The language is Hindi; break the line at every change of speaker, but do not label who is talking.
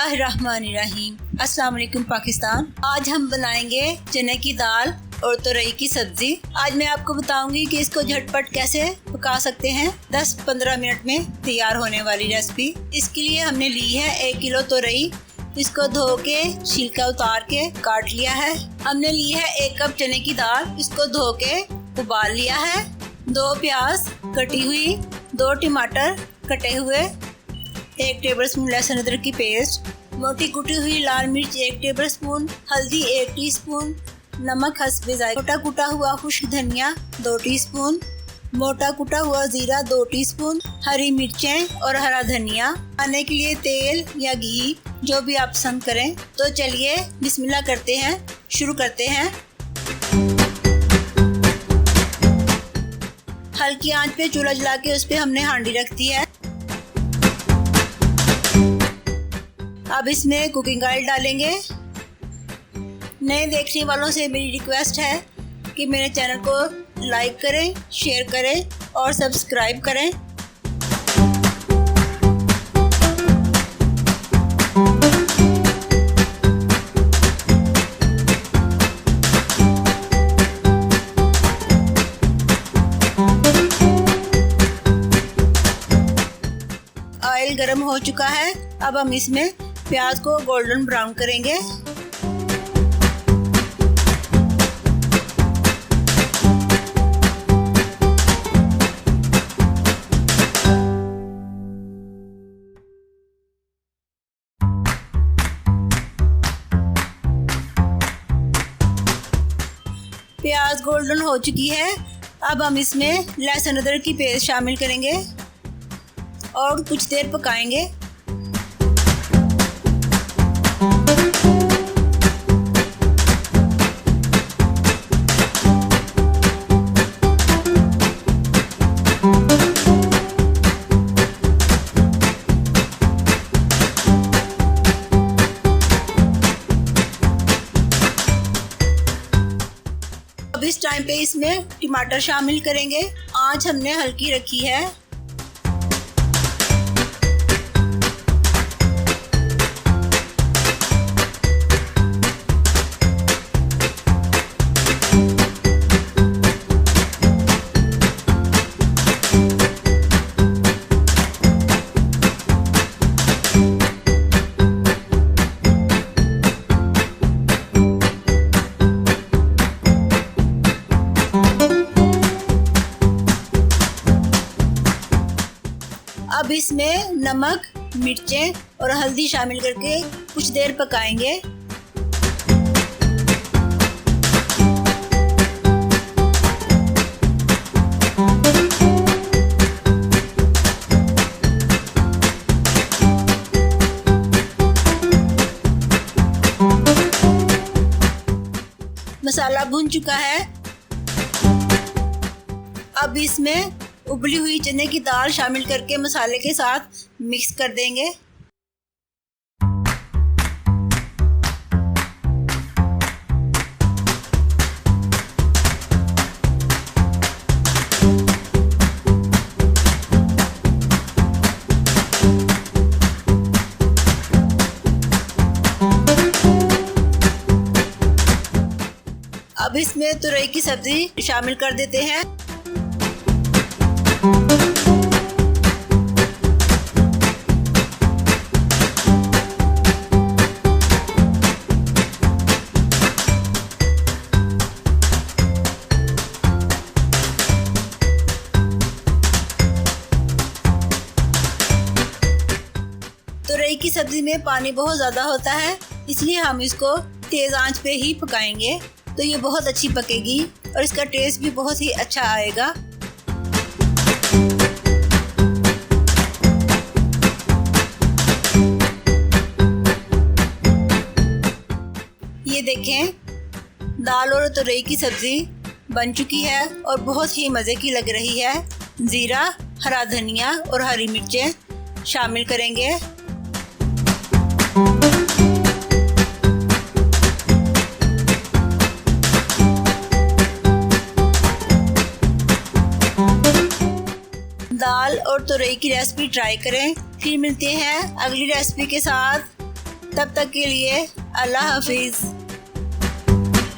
बिस्मिल्लाहिर्रहमानिर्रहीम। अस्सलाम वालेकुम पाकिस्तान। आज हम बनाएंगे चने की दाल और तुरई की सब्जी। आज मैं आपको बताऊंगी कि इसको झटपट कैसे पका सकते हैं। 10-15 मिनट में तैयार होने वाली रेसिपी। इसके लिए हमने ली है 1 किलो तुरई। इसको धो के छिलका उतार के काट लिया है। हमने ली है 1 कप चने की दाल। इसको धो के उबाल लिया है। 2 प्याज कटी हुई, 2 टमाटर कटे हुए, 1 टेबलस्पून लहसुन अदरक की पेस्ट, मोटी कुटी हुई लाल मिर्च 1 टेबलस्पून, हल्दी 1 टीस्पून, नमक हस्बे जायका, मोटा कुटा हुआ खुश्क धनिया 2 टीस्पून, मोटा कुटा हुआ जीरा 2 टीस्पून, हरी मिर्चें और हरा धनिया। खाने के लिए तेल या घी जो भी आप पसंद करें। तो चलिए बिस्मिल्लाह करते हैं, शुरू करते हैं। हल्की आंच पे चूल्हा जला के उस पे हमने हांडी रख दी है। अब इसमें कुकिंग ऑयल डालेंगे। नए देखने वालों से मेरी रिक्वेस्ट है कि मेरे चैनल को लाइक करें, शेयर करें और सब्सक्राइब करें। ऑयल गर्म हो चुका है। अब हम इसमें प्याज को गोल्डन ब्राउन करेंगे। प्याज गोल्डन हो चुकी है। अब हम इसमें लहसुन अदरक की पेस्ट शामिल करेंगे और कुछ देर पकाएंगे। अब इस टाइम पे इसमें टमाटर शामिल करेंगे। आंच हमने हल्की रखी है। अब इसमें नमक, मिर्चें और हल्दी शामिल करके कुछ देर पकाएंगे। मसाला भुन चुका है। अब इसमें उबली हुई चने की दाल शामिल करके मसाले के साथ मिक्स कर देंगे। अब इसमें तुरई की सब्जी शामिल कर देते हैं। तुरई की सब्जी में पानी बहुत ज़्यादा होता है, इसलिए हम इसको तेज़ आंच पे ही पकाएंगे तो ये बहुत अच्छी पकेगी और इसका टेस्ट भी बहुत ही अच्छा आएगा। ये देखें, दाल और तुरई की सब्जी बन चुकी है और बहुत ही मज़े की लग रही है। ज़ीरा, हरा धनिया और हरी मिर्चें शामिल करेंगे। दाल और तुरई की रेसिपी ट्राई करें। फिर मिलते हैं अगली रेसिपी के साथ। तब तक के लिए अल्लाह हाफिज।